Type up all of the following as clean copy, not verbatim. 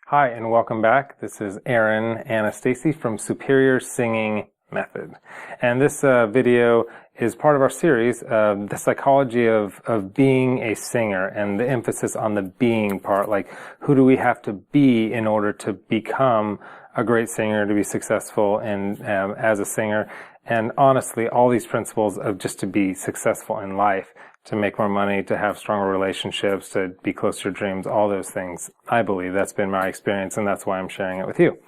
Hi, and welcome back. This is Aaron Anastasi from Superior Singing Method. And this video is part of our series, The Psychology of Being a Singer, and the emphasis on the being part. Like, who do we have to be in order to become a great singer, to be successful as a singer? And honestly, all these principles of just to be successful in life, to make more money, to have stronger relationships, to be close to your dreams, all those things. I believe that's been my experience, and that's why I'm sharing it with you.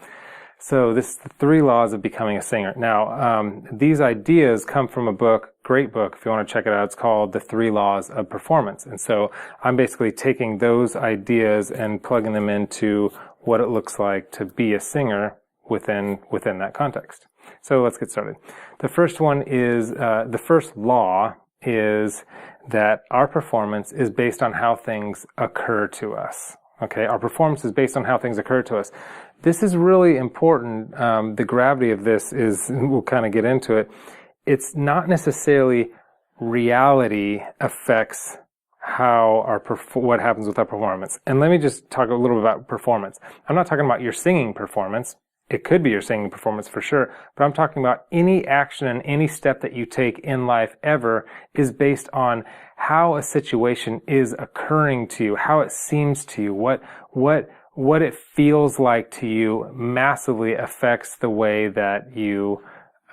So this is the 3 laws of becoming a singer. Now, these ideas come from a book, great book, if you want to check it out. It's called The 3 Laws of Performance. And so I'm basically taking those ideas and plugging them into what it looks like to be a singer within that context. So let's get started. The first one is, the first law is that our performance is based on how things occur to us. Okay, our performance is based on how things occur to us. This is really important. The gravity of this is, we'll kind of get into it. It's not necessarily reality affects how what happens with our performance. And let me just talk a little bit about performance. I'm not talking about your singing performance. It could be your singing performance for sure, but I'm talking about any action and any step that you take in life ever is based on how a situation is occurring to you, how it seems to you, what it feels like to you massively affects the way that you,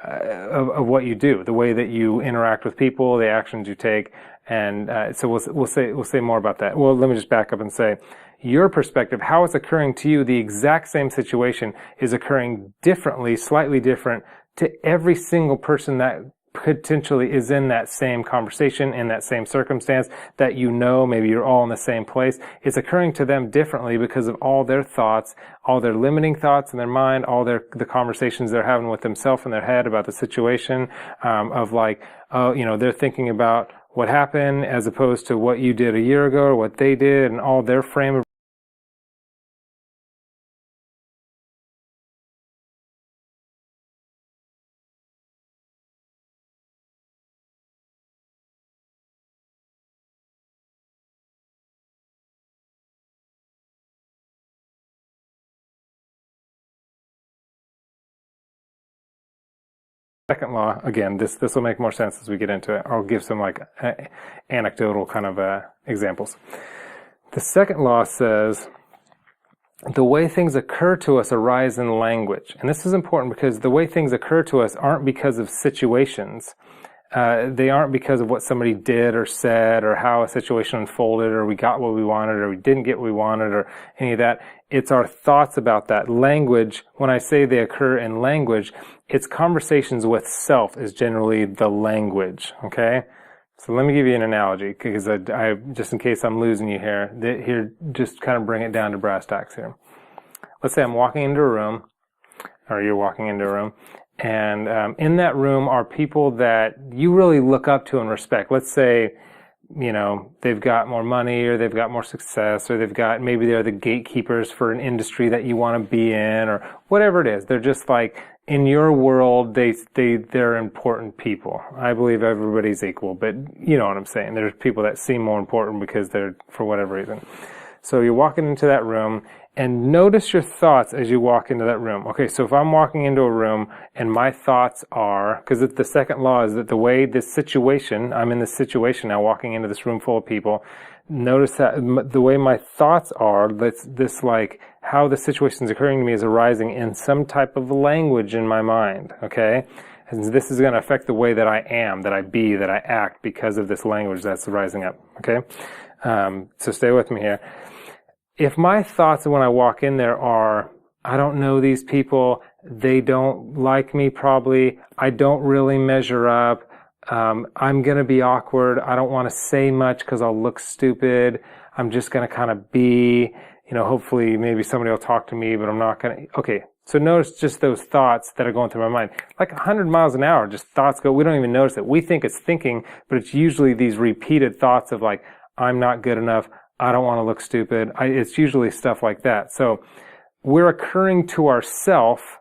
of what you do, the way that you interact with people, the actions you take. And so we'll say more about that. Well, let me just back up and say, your perspective, how it's occurring to you, the exact same situation is occurring differently, slightly different to every single person that potentially is in that same conversation, in that same circumstance that you know, maybe you're all in the same place. It's occurring to them differently because of all their thoughts, all their limiting thoughts in their mind, all the conversations they're having with themselves in their head about the situation, of like, oh, they're thinking about what happened as opposed to what you did a year ago or what they did, and all their frame of second law. Again, this will make more sense as we get into it. I'll give some anecdotal kind of examples. The second law says the way things occur to us arise in language. And this is important because the way things occur to us aren't because of situations. They aren't because of what somebody did or said or how a situation unfolded or we got what we wanted or we didn't get what we wanted or any of that. It's our thoughts about that. Language, when I say they occur in language, it's conversations with self is generally the language, okay? So let me give you an analogy because I just in case I'm losing you here, just kind of bring it down to brass tacks here. Let's say I'm walking into a room, or you're walking into a room, and in that room are people that you really look up to and respect. Let's say, they've got more money or they've got more success or maybe they're the gatekeepers for an industry that you want to be in or whatever it is. They're just like, in your world, they're important people. I believe everybody's equal, but you know what I'm saying. There's people that seem more important because they're, for whatever reason. So you're walking into that room and notice your thoughts as you walk into that room. Okay, so if I'm walking into a room and my thoughts are, because the second law is that the way this situation, I'm in this situation now walking into this room full of people, notice that the way my thoughts are, this like how the situation is occurring to me is arising in some type of language in my mind, okay? And this is going to affect the way that I am, that I be, that I act because of this language that's rising up, okay? So stay with me here. If my thoughts when I walk in there are, I don't know these people, they don't like me probably, I don't really measure up, I'm going to be awkward, I don't want to say much because I'll look stupid, I'm just going to kind of be, hopefully maybe somebody will talk to me, but I'm not going to, okay. So notice just those thoughts that are going through my mind. Like 100 miles an hour, just thoughts go, we don't even notice it. We think it's thinking, but it's usually these repeated thoughts of like, I'm not good enough, I don't want to look stupid. It's usually stuff like that. So we're occurring to ourself,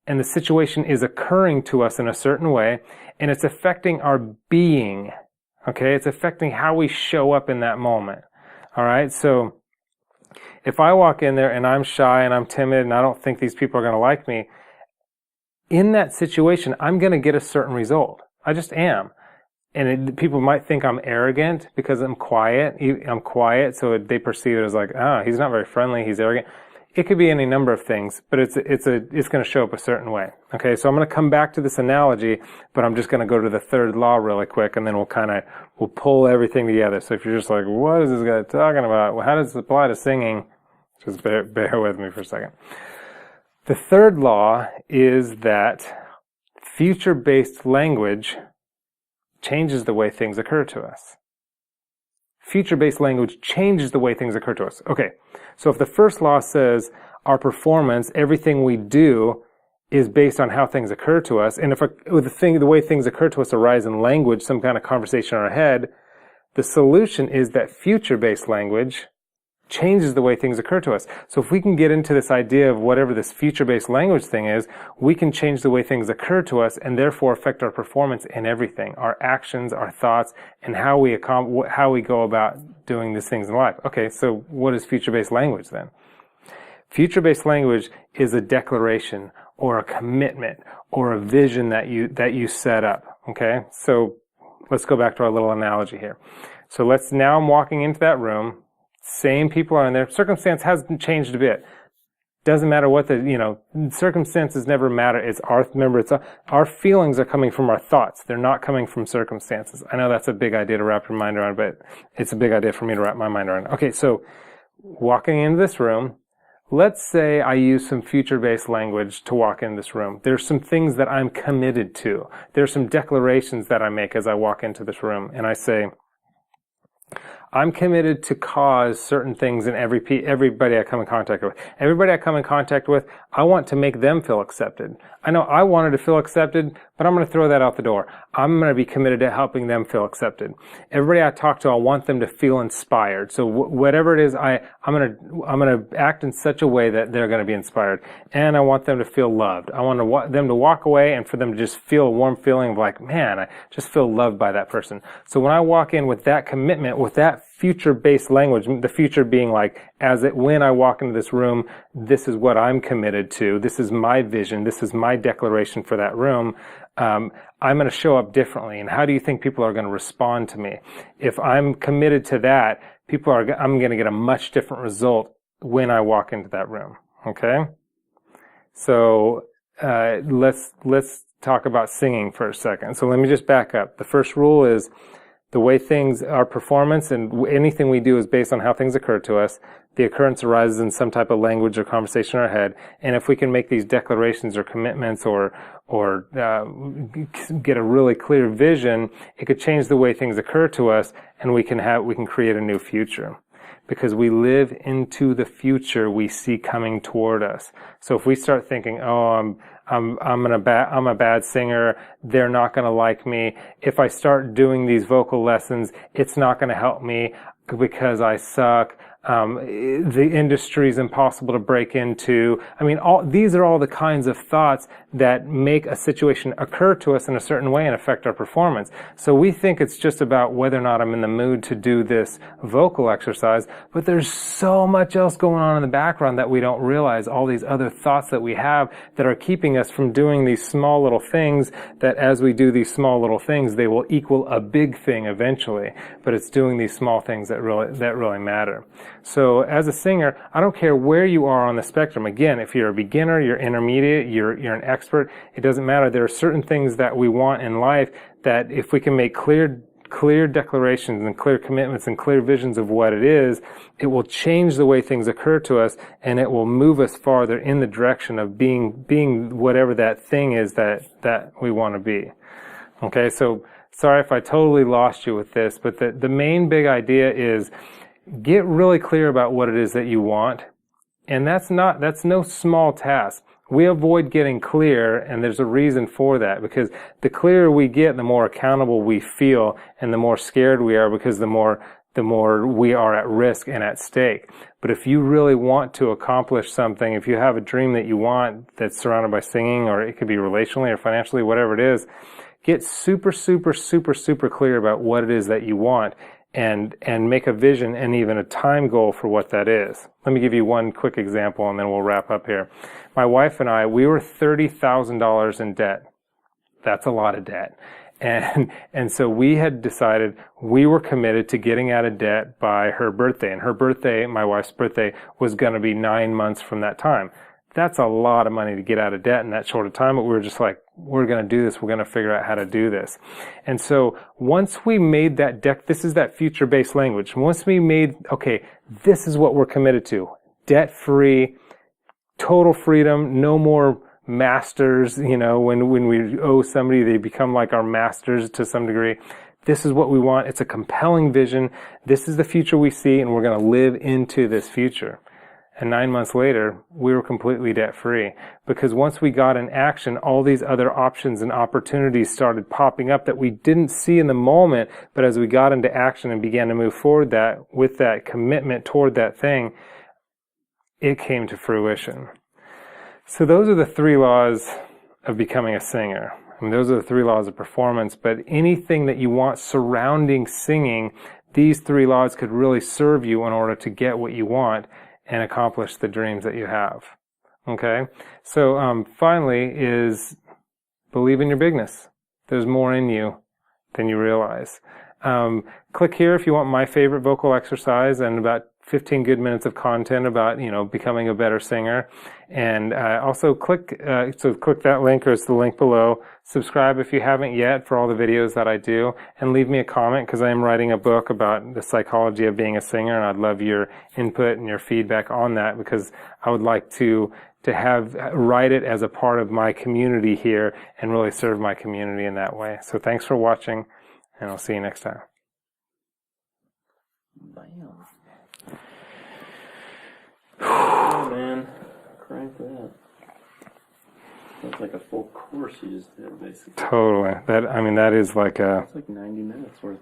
and the situation is occurring to us in a certain way, and it's affecting our being, okay? It's affecting how we show up in that moment, all right? So If I walk in there and I'm shy and I'm timid and I don't think these people are going to like me, in that situation, I'm going to get a certain result. I just am. And people might think I'm arrogant because I'm quiet. So they perceive it as like, he's not very friendly, he's arrogant. It could be any number of things, but it's going to show up a certain way. Okay, so I'm going to come back to this analogy, but I'm just going to go to the third law really quick, and then we'll pull everything together. So if you're just like, what is this guy talking about? Well, how does it apply to singing? Just bear with me for a second. The third law is that future-based language changes the way things occur to us. Future-based language changes the way things occur to us. Okay, so if the first law says our performance, everything we do, is based on how things occur to us, and if the way things occur to us arise in language, some kind of conversation in our head, the solution is that future-based language changes the way things occur to us. So if we can get into this idea of whatever this future-based language thing is, we can change the way things occur to us and therefore affect our performance in everything, our actions, our thoughts, and how we go about doing these things in life. Okay, so what is future-based language then? Future-based language is a declaration or a commitment or a vision that you set up. Okay, so let's go back to our little analogy here. So now I'm walking into that room. Same people are in there. Circumstance hasn't changed a bit. Doesn't matter what circumstances never matter. Our feelings are coming from our thoughts. They're not coming from circumstances. I know that's a big idea to wrap your mind around, but it's a big idea for me to wrap my mind around. Okay, so walking into this room, let's say I use some future-based language to walk in this room. There's some things that I'm committed to. There's some declarations that I make as I walk into this room, and I say, I'm committed to cause certain things in everybody I come in contact with. Everybody I come in contact with, I want to make them feel accepted. I know I wanted to feel accepted, but I'm going to throw that out the door. I'm going to be committed to helping them feel accepted. Everybody I talk to, I want them to feel inspired. So whatever it is, I'm going to act in such a way that they're going to be inspired. And I want them to feel loved. I want them to walk away and for them to just feel a warm feeling of like, man, I just feel loved by that person. So when I walk in with that commitment, with that future-based language, the future being like, when I walk into this room, this is what I'm committed to. This is my vision. This is my declaration for that room. I'm going to show up differently. And how do you think people are going to respond to me? If I'm committed to that, I'm going to get a much different result when I walk into that room. Okay? So, let's talk about singing for a second. So let me just back up. The first rule is the way our performance and anything we do is based on how things occur to us. The occurrence arises in some type of language or conversation in our head. And if we can make these declarations or commitments or get a really clear vision, it could change the way things occur to us, and we can create a new future. Because we live into the future we see coming toward us. So if we start thinking, I'm a bad singer, they're not going to like me. If I start doing these vocal lessons, it's not going to help me because I suck. The industry is impossible to break into. I mean, these are all the kinds of thoughts that make a situation occur to us in a certain way and affect our performance. So we think it's just about whether or not I'm in the mood to do this vocal exercise, but there's so much else going on in the background that we don't realize, all these other thoughts that we have that are keeping us from doing these small little things, that as we do these small little things, they will equal a big thing eventually. But it's doing these small things that really matter. So as a singer, I don't care where you are on the spectrum. Again, if you're a beginner, you're intermediate, you're an expert, it doesn't matter. There are certain things that we want in life that if we can make clear declarations and clear commitments and clear visions of what it is, it will change the way things occur to us, and it will move us farther in the direction of being whatever that thing is that we want to be. Okay, so sorry if I totally lost you with this, but the main big idea is get really clear about what it is that you want. And that's no small task. We avoid getting clear, and there's a reason for that, because the clearer we get, the more accountable we feel, and the more scared we are, because the more we are at risk and at stake. But if you really want to accomplish something, if you have a dream that you want that's surrounded by singing, or it could be relationally or financially, whatever it is, get super, super, super, super clear about what it is that you want. and make a vision and even a time goal for what that is. Let me give you one quick example and then we'll wrap up here. My wife and I, we were $30,000 in debt. That's a lot of debt. And so we had decided we were committed to getting out of debt by her birthday. And her birthday, my wife's birthday, was going to be 9 months from that time. That's a lot of money to get out of debt in that short of time, but we were just like, we're going to do this. We're going to figure out how to do this. And so once we made that deck, this is that future-based language. Once we made, okay, this is what we're committed to. Debt-free, total freedom, no more masters, when we owe somebody, they become like our masters to some degree. This is what we want. It's a compelling vision. This is the future we see, and we're going to live into this future. And 9 months later, we were completely debt-free. Because once we got in action, all these other options and opportunities started popping up that we didn't see in the moment, but as we got into action and began to move forward with that commitment toward that thing, it came to fruition. So those are the 3 laws of becoming a singer. I mean, those are the 3 laws of performance, but anything that you want surrounding singing, these 3 laws could really serve you in order to get what you want and accomplish the dreams that you have. Okay? So finally is believe in your bigness. There's more in you than you realize. Click here if you want my favorite vocal exercise and about 15 good minutes of content about, becoming a better singer. And also click that link, or it's the link below. Subscribe if you haven't yet for all the videos that I do. And leave me a comment, because I am writing a book about the psychology of being a singer, and I'd love your input and your feedback on that, because I would like to write it as a part of my community here and really serve my community in that way. So thanks for watching, and I'll see you next time. Bam. Oh man, crank that. That's like a full course you just did, basically. Totally. That is like a... It's like 90 minutes worth.